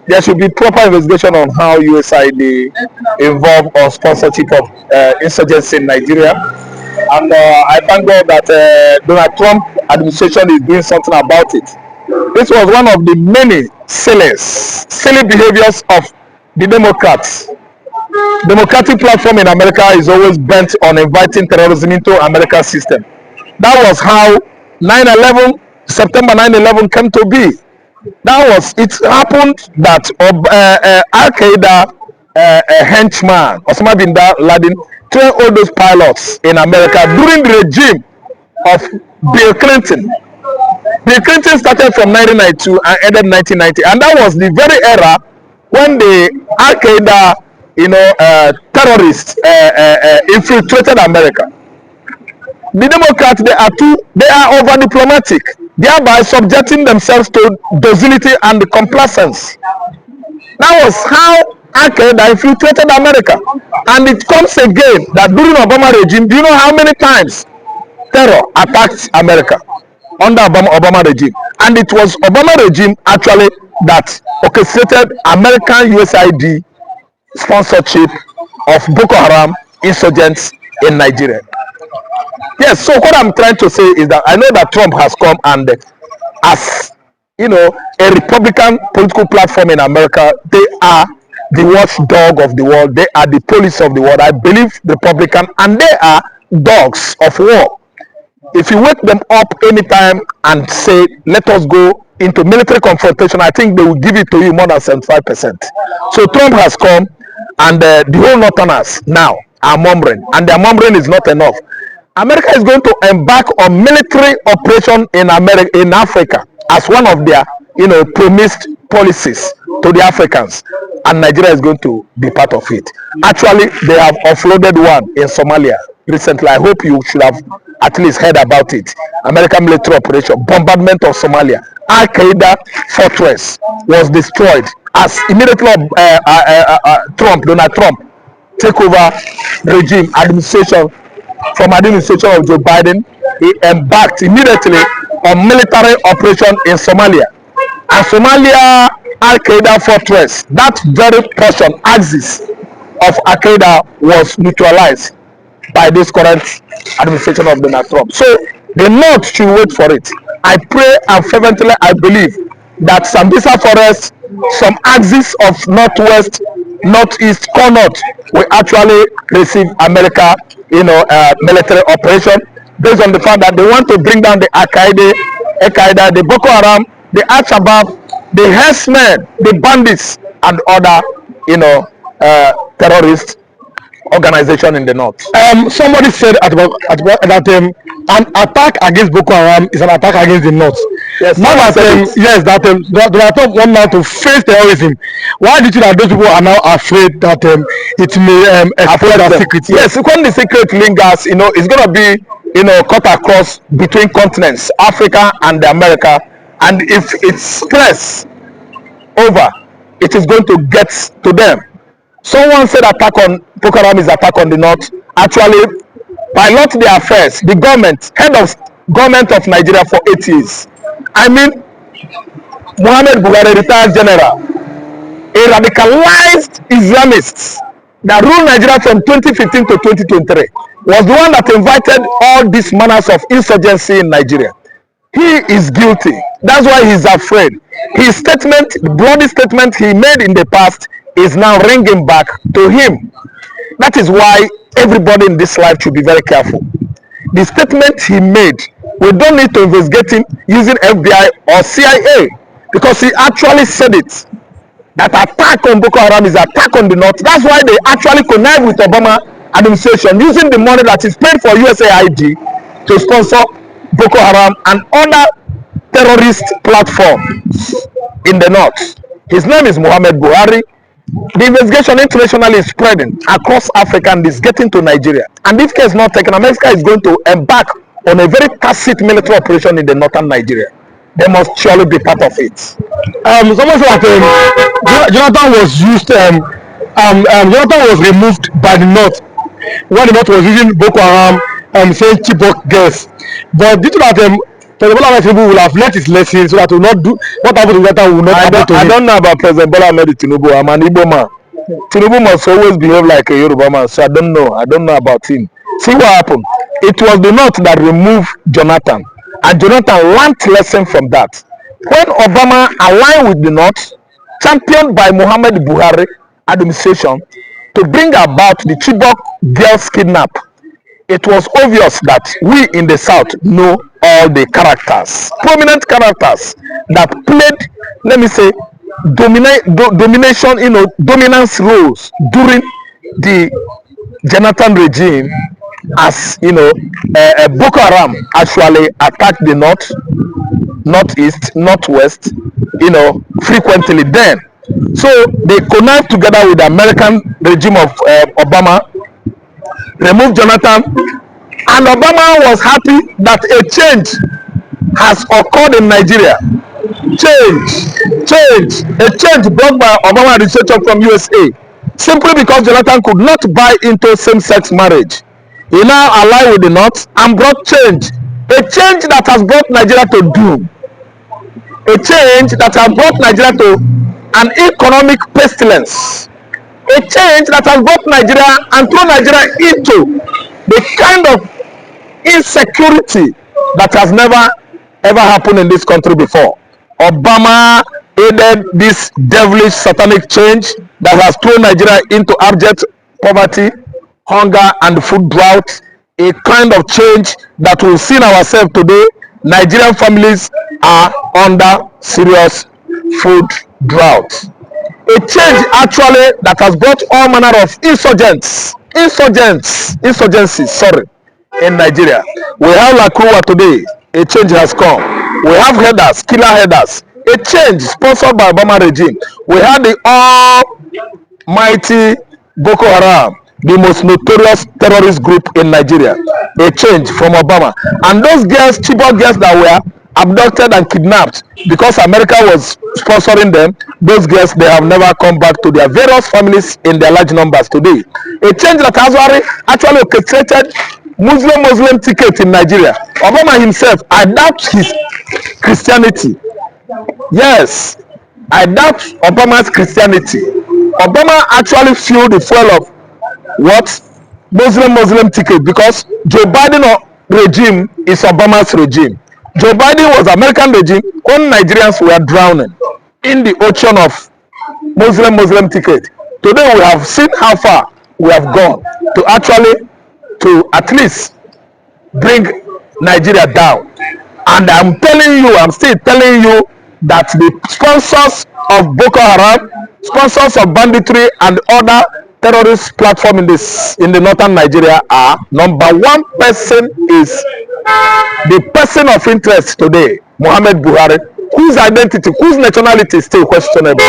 there should be proper investigation on how USAID involved on sponsorship of insurgency in Nigeria. And I thank God that Donald Trump administration is doing something about it. This was one of the many silly behaviors of the Democrats. Democratic platform in America is always bent on inviting terrorism into American system. That was how 9/11, September 9/11 came to be. It happened that Al Qaeda henchman Osama bin Laden trained all those pilots in America during the regime of Bill Clinton. Bill Clinton started from 1992 and ended 1990, and that was the very era when the Al Qaeda, terrorists infiltrated America. The Democrats, they are over diplomatic, thereby subjecting themselves to docility and complacence. That was how Al Qaeda infiltrated America, and it comes again that during Obama regime, do you know how many times terror attacked America under Obama regime? And it was Obama regime actually that orchestrated American USAID sponsorship of Boko Haram insurgents in Nigeria. Yes, so what I'm trying to say is that I know that Trump has come and as a Republican political platform in America, they are the watchdog of the world, they are the police of the world. I believe Republican, and they are dogs of war. If you wake them up anytime and say, let us go into military confrontation, I think they will give it to you more than 75%. So Trump has come, and the whole Northerners now are murmuring, and their murmuring is not enough. America is going to embark on military operation in Africa as one of their, promised policies to the Africans, and Nigeria is going to be part of it. Actually, they have offloaded one in Somalia recently. I hope you should have at least heard about it. American military operation, bombardment of Somalia. Al Qaeda fortress was destroyed as immediately Donald Trump take over regime administration from administration of Joe Biden. He embarked immediately on military operation in Somalia. And Somalia Al Qaeda fortress, that very portion, axis of Al Qaeda, was neutralized by this current administration of Donald Trump. So the North should wait for it. I pray and fervently I believe that Sambisa Forest, some axis of Northwest, Northeast, North will actually receive America, military operation based on the fact that they want to bring down the Al Qaeda, the Boko Haram, the Al-Shabaab, the herdsmen, the bandits, and other, terrorist organization in the north. Somebody said that an attack against Boko Haram is an attack against the north. Yes, now that Donald Trump want now to face terrorism, why do you think that those people are now afraid that it may expose their secret? Yes, when the secret lingers, it's going to be cut across between continents, Africa and America, and if it spreads over, it is going to get to them. Someone said attack on Boko Haram is attack on the north. Actually, pilot the affairs, the government, head of government of Nigeria for 8 years. I mean, Muhammad Buhari, retired general, a radicalized Islamist that ruled Nigeria from 2015 to 2023, was the one that invited all these manners of insurgency in Nigeria. He is guilty. That's why he's afraid. His statement, the bloody statement he made in the past, is now ringing back to him. That is why everybody in this life should be very careful. The statement he made, we don't need to investigate him using FBI or CIA, because he actually said it. That attack on Boko Haram is attack on the north. That's why they actually connive with Obama administration using the money that is paid for USAID to sponsor Boko Haram and other terrorist platforms in the north. His name is Muhammad Buhari. The investigation internationally is spreading across Africa and is getting to Nigeria. And if care is not taken, America is going to embark on a very tacit military operation in the northern Nigeria. They must surely be part of it. Someone said that Jonathan was used. Jonathan was removed by the north when the north was using Boko Haram saying Chibok girls. But due to that, President Bola Ahmed Tinubu will have learnt his lesson so that will not do what happened to Jonathan will not happen to him. I don't know about President Bola Ahmed Tinubu. I'm an Igbo man. Tinubu must always behave like a Yoruba man, so I don't know. I don't know about him. See what happened. It was the North that removed Jonathan, and Jonathan learned lesson from that. When Obama aligned with the North, championed by Muhammad Buhari administration, to bring about the Chibok girls kidnap, it was obvious that we in the South know all the characters, prominent characters that played, let me say, domination, dominance roles during the Jonathan regime, as Boko Haram actually attacked the northeast, northwest, frequently then. So they connived together with the American regime of Obama, removed Jonathan, and Obama was happy that a change has occurred in Nigeria. A change brought by Obama administration from USA, simply because Jonathan could not buy into same-sex marriage. He now allied with the North and brought change. A change that has brought Nigeria to doom. A change that has brought Nigeria to an economic pestilence. A change that has brought Nigeria and thrown Nigeria into the kind of insecurity that has never ever happened in this country before. Obama aided this devilish satanic change that has thrown Nigeria into abject poverty, hunger, and food drought. A kind of change that we've seen ourselves today. Nigerian families are under serious food drought. A change actually that has brought all manner of insurgency, in Nigeria. We have Lakuwa today. A change has come. We have headers, killer headers. A change sponsored by Obama regime. We had the almighty Boko Haram, the most notorious terrorist group in Nigeria. A change from Obama. And those girls, Chibok girls that were abducted and kidnapped because America was sponsoring them, those girls, they have never come back to their various families in their large numbers today. A change that has actually orchestrated Muslim ticket in Nigeria. Obama himself, I doubt his Christianity. Yes, I doubt Obama's Christianity. Obama actually fueled the fuel of what? Muslim ticket, because Joe Biden regime is Obama's regime. Joe Biden was American regime when Nigerians were drowning in the ocean of Muslim ticket. Today we have seen how far we have gone to at least bring Nigeria down. And I'm still telling you that the sponsors of Boko Haram, sponsors of banditry and other terrorist platform in the northern Nigeria are, number one person is the person of interest today, Muhammad Buhari, whose identity, whose nationality is still questionable.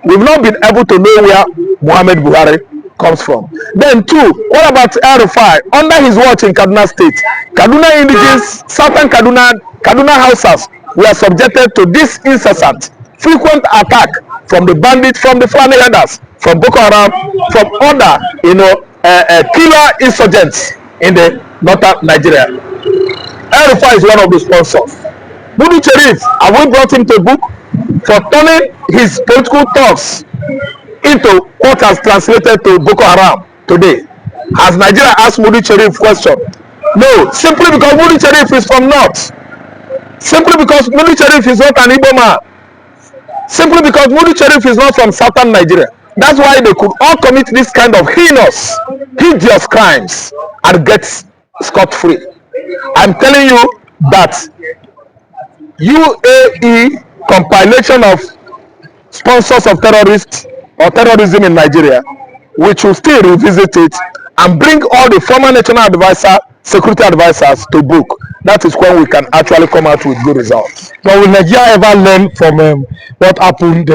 We've not been able to know where Muhammad Buhari comes from. Then two, what about Alfa? Under his watch in Kaduna State, Kaduna indigents, southern Kaduna houses were subjected to this incessant, frequent attack from the bandits, from the Fulani headers, from Boko Haram, from other, killer insurgents in the northern Nigeria. Alfa is one of the sponsors. Budu Cherif, have we brought him to book for turning his political talks into what has translated to Boko Haram today? Has Nigeria asked Budu Cherif question? No, simply because Budu Cherif is from North. Simply because Budu Cherif is not an Igbo man. Simply because Budu Cherif is not from southern Nigeria. That's why they could all commit this kind of heinous, hideous crimes and get scot-free. I'm telling you that UAE compilation of sponsors of terrorists or terrorism in Nigeria, we should still revisit it and bring all the former national advisor, security advisors to book. That is when we can actually come out with good results. But will Nigeria ever learn from what happened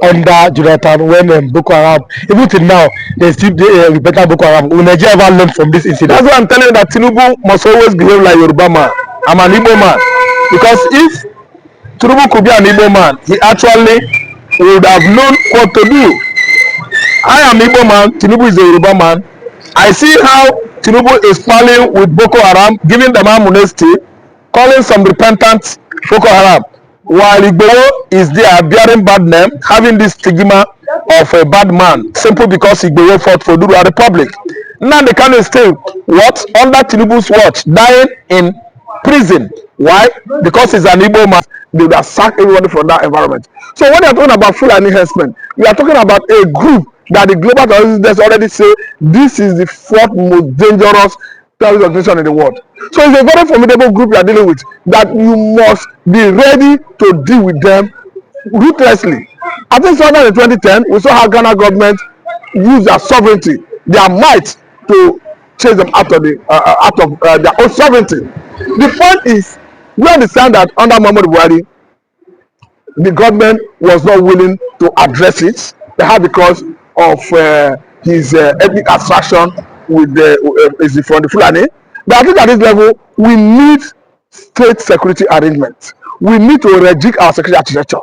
under Jonathan when Boko Haram, even till now, they still better Boko Haram? Will Nigeria ever learn from this incident? That's why I'm telling you that Tinubu must always behave like Yoruba man. I'm an Igbo man. Because if Tinubu could be an Igbo man, he actually would have known what to do. I am Igbo man, Tinubu is a Yoruba man. I see how Tinubu is fighting with Boko Haram, giving them amnesty, calling some repentant Boko Haram, while Igboho is there bearing bad name, having this stigma of a bad man, simply because Igboho fought for Duru Republic. Now they can still what under Tinubu's watch, dying in prison. Why? Because he's an Igbo man. They would have sacked everybody from that environment. So when you're talking about Fulani herdsmen, we are talking about a group that the global terrorists already say this is the fourth most dangerous terrorist organization in the world. So it's a very formidable group you are dealing with that you must be ready to deal with them ruthlessly. I think somewhere in 2010, we saw how Ghana government used their sovereignty, their might to chase them out of their own sovereignty. The point is, we understand that under Muhammadu Buhari, the government was not willing to address it, perhaps because of his ethnic abstraction with from the Fulani. But I think at this level, we need state security arrangements. We need to rejig our security architecture.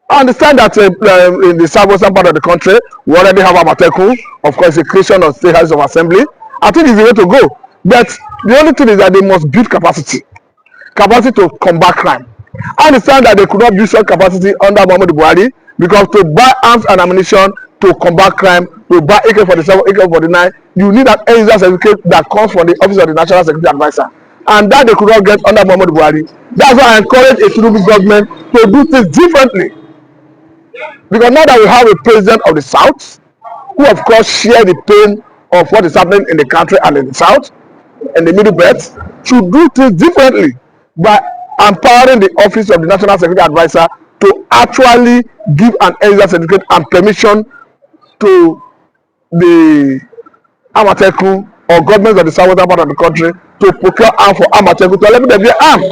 I understand that in the southwestern part of the country, we already have Amateku, of course, the creation of state houses of assembly. I think it's the way to go. But the only thing is that they must build capacity to combat crime. I understand that they could not build such capacity under Muhammadu Buhari because to buy arms and ammunition to combat crime, to buy AK-47, AK-49, you need an end user certificate that comes from the Office of the National Security Advisor. And that they could not get under Muhammadu Buhari. That's why I encourage a Tinubu government to do things differently. Because now that we have a president of the South, who of course share the pain of what is happening in the country and in the South, and the Middle Belt, should do things differently by empowering the Office of the National Security Advisor to actually give an extra certificate and permission to the Amateku or governments of the southern part of the country to procure arms for Amateku to let them be armed.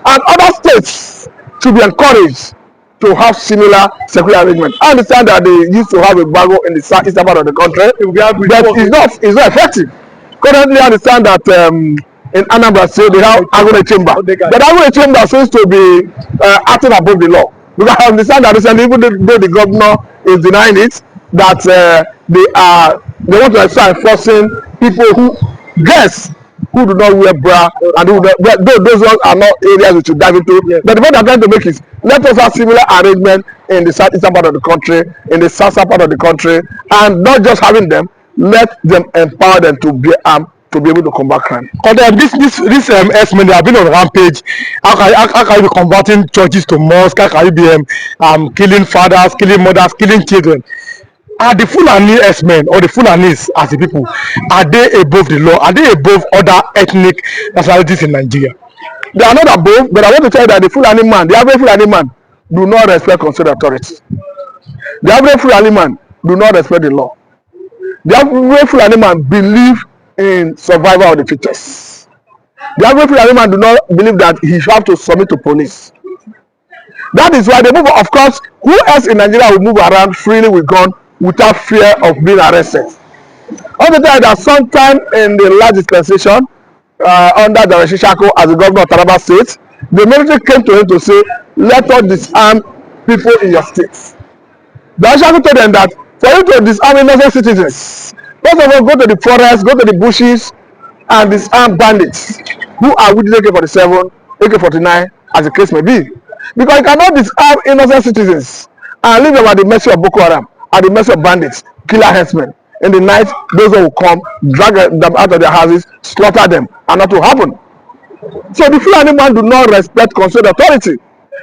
And other states should be encouraged to have similar security arrangements. I understand that they used to have a embargo in the southeastern part of the country, but it's not effective. Currently, I understand that in Anambra State they have Agone Chamber. But Agone Chamber seems to be acting above the law. Because I understand that recently, even though the governor is denying it, that they want to start enforcing people who do not wear bra and those ones are not areas we should dive into. Yeah. But the point I'm trying to make is let us have similar arrangement in the southeastern part of the country, in the southern part of the country, and not just having them, let them empower them to be armed to be able to combat crime. But this S-men, they have been on rampage. How can you be converting churches to mosques? How can you be killing fathers, killing mothers, killing children? Are the Fulani S-men or the Fulanis as the people, are they above the law? Are they above other ethnic nationalities in Nigeria? They are not above, but I want to tell you that the Fulani man, the average Fulani man, do not respect constitutional authority. The average Fulani man do not respect the law. The average Fulani man believe in survival of the fittest. The average Fulani man do not believe that he should have to submit to police. That is why they move. Of course, who else in Nigeria will move around freely with gun without fear of being arrested? On the time that sometime in the last dispensation under the Shishako as the governor of Taraba State, the military came to him to say, let us disarm people in your states. The Shishako told them that for you to disarm innocent citizens, first of all, go to the forest, go to the bushes, and disarm bandits who are with AK-47, AK-49, as the case may be. Because you cannot disarm innocent citizens and leave them at the mercy of Boko Haram, at the mercy of bandits, killer henchmen. In the night, those who will come, drag them out of their houses, slaughter them, and not to happen. So the Fulani man do not respect constitutional authority.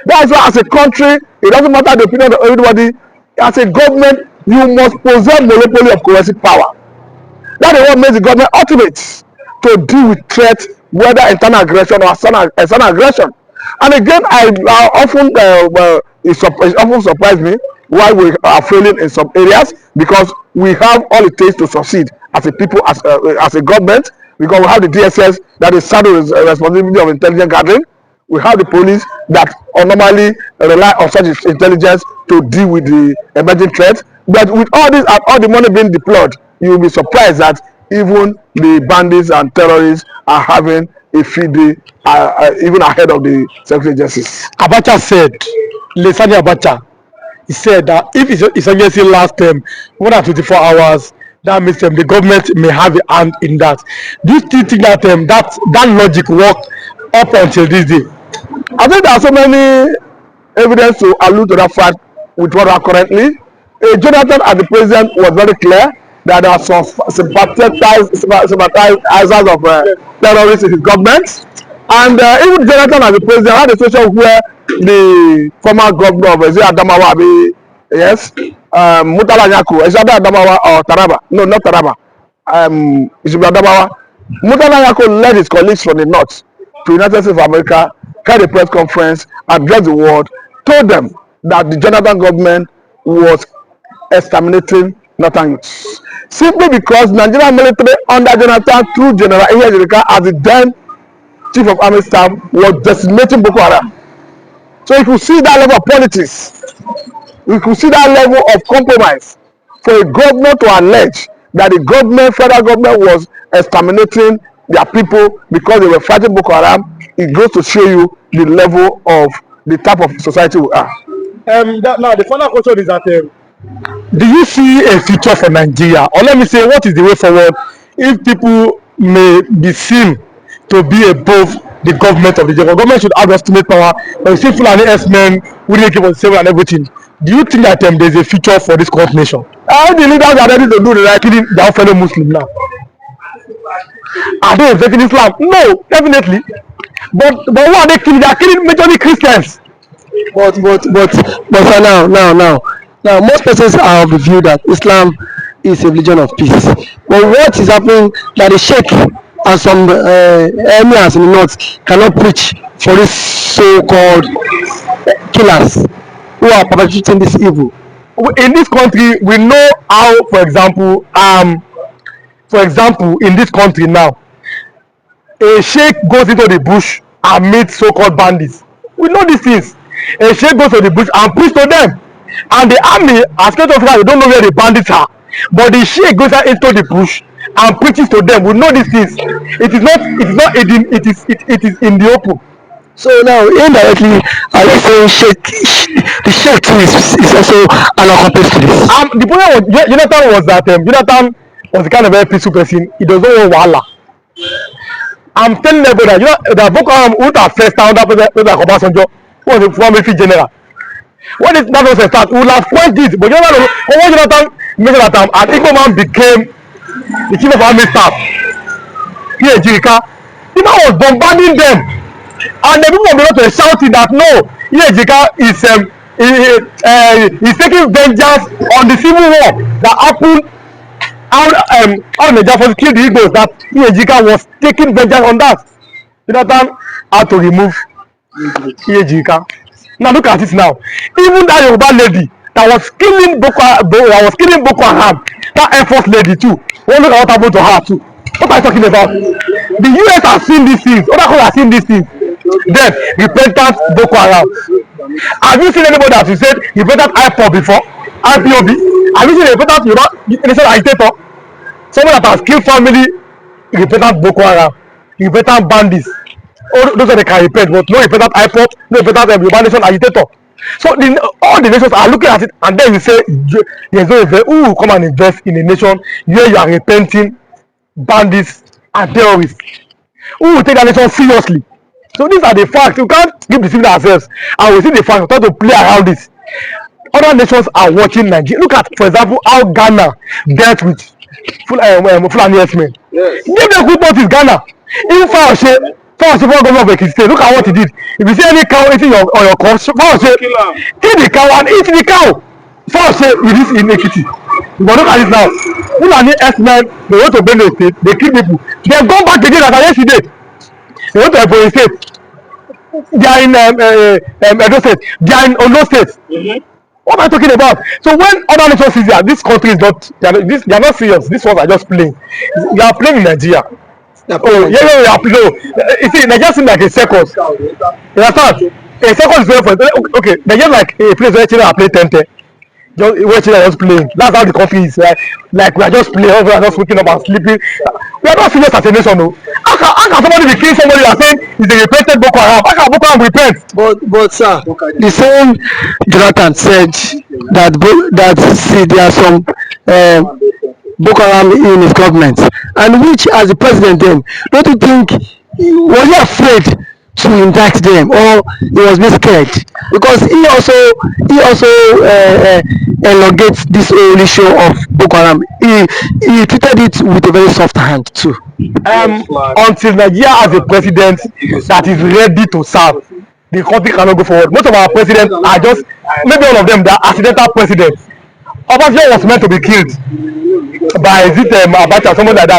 That's why as a country, it doesn't matter the opinion of everybody, as a government, you must possess monopoly of coercive power. That is what makes the government ultimate to deal with threats, whether internal aggression or external aggression. And again, it often surprised me why we are failing in some areas, because we have all it takes to succeed as a people, as a government, because we have the DSS that is saddled with responsibility of intelligence gathering. We have the police that normally rely on such intelligence to deal with the emerging threats. But with all this and all the money being deployed, you will be surprised that even the bandits and terrorists are having a field day even ahead of the security agencies. Abacha said, Sani Abacha, he said that if insurgency lasts more than 24 hours, that means the government may have a hand in that. Do you still think that that logic worked up until this day? I think there are so many evidence to allude to that fact with what are currently. Jonathan as the president was very clear that there are some sympathizers of terrorists in his government. And even Jonathan as the president had a situation where the former governor of Adamawa, yes, Murtala Nyako, is that Adamawa or Taraba? No, not Taraba. It should be Adamawa. Murtala Nyako led his colleagues from the north to United States of America, held a press conference, addressed the world, told them that the Jonathan government was exterminating northern youths. Simply because Nigerian military under Jonathan through General Insurgency as the then chief of army staff was decimating Boko Haram. So you could see that level of politics. We could see that level of compromise for a governor to allege that the government, federal government, was exterminating their people because they were fighting Boko Haram. It goes to show you the level of the type of society we are. Now the final question is that do you see a future for Nigeria, or let me say, what is the way forward if people may be seen to be above the government of the government should have estimate power, but you see Fulani S-men who didn't keep on saving and everything. Do you think that there's a future for this current nation? All the leaders are ready to do the right thing. Killing their fellow Muslim now. Are they rejecting Islam? No, definitely. But who are they killing? They are killing majorly Christians. But for now, most persons are of the view that Islam is a religion of peace. But what is happening that the Sheikh and some emirs in the north cannot preach for these so-called killers who are perpetrating this evil? In this country, we know how, for example, in this country now, a sheikh goes into the bush and meets so-called bandits. We know these things. A sheikh goes to the bush and preach to them, and the army, as state officers, they don't know where the bandits are. But the sheikh goes out into the bush and preaches to them. We know these things. It is not hidden. It is in the open. So now, indirectly, are you saying the sheikh too is also an accomplice to this? The problem was Jonathan was that Jonathan was the kind of very peaceful person. He doesn't want wahala. I'm telling everybody that Boko Haram would have first under President Obasanjo, who was a former military general. When that was a start, we would have quenched it. But Jonathan made that time, and Igbo man became the chief of army staff. Here, Jirika, the man was bombarding them, and the people of the north were shouting that no, here Jirika is taking vengeance on the civil war that happened out Nigeria for kill the Igbos, that Ejika was taking vengeance on that. Jonathan had to remove Ejika. Now look at it now. Even that Yoruba lady that was killing Boko Haram, that Air Force lady too. Well, look at what happened to her too. What are you talking about? The US has seen these things. Other countries have seen these things. Then repentant Boko Haram. Have you seen anybody that you said repentant IPOB before? IPOB? Have you seen a repentant innocent agitator? Someone that has killed family, repentant Boko Haram, repentant bandits. All those are the can repent, but no repentant IPOB, no repentant Yoruba nation agitator. So all the nations are looking at it, and then you say there's no invest. Who will come and invest in a nation where you are repenting bandits and terrorists? Who will take that nation seriously? So these are the facts. We can't keep deceiving ourselves, and we see the facts. We try to play around this. Other nations are watching Nigeria. Look at, for example, how Ghana dealt with Fulani S-men. Yes. Give them good notice, Ghana. Even Fawashe, former governor of Ekiti State, look at what he did. If you see any cow eating your corn, Fawashe, kill the cow and eat the cow. Fawashe released in Ekiti. But look at it now. Fulani S-men, they went to Benue State, they kill people. They have gone back again as yesterday. They went to Ebonyi State. They are in Edo State. They are in Ondo State. Mm-hmm. What am I talking about? So when other nations see that this country is not, they are not serious. These ones are just playing. They are playing in Nigeria. Oh, yeah, no. You see, Nigeria seems like a circus. You understand? A circus is very fun. Okay, Nigeria like a place where children are playing tente. Where children are just playing. That's how the country is. Like we are just playing. We are just waking up and sleeping. We are not serious as a nation, no. How can somebody be killing somebody and saying is a repentant Boko Haram? How can Boko Haram repent? But sir, the same Jonathan said that see there are some Boko Haram in his government, and which as the president then, don't you think, was he afraid to indict them, or he was being scared? Because he also elongates this whole issue of Boko Haram. He treated it with a very soft hand too. Until Nigeria has a president that is ready to serve, the country cannot go forward. Most of our presidents are just, maybe all of them, they are accidental presidents. Obasanjo was meant to be killed by Abacha, someone like that.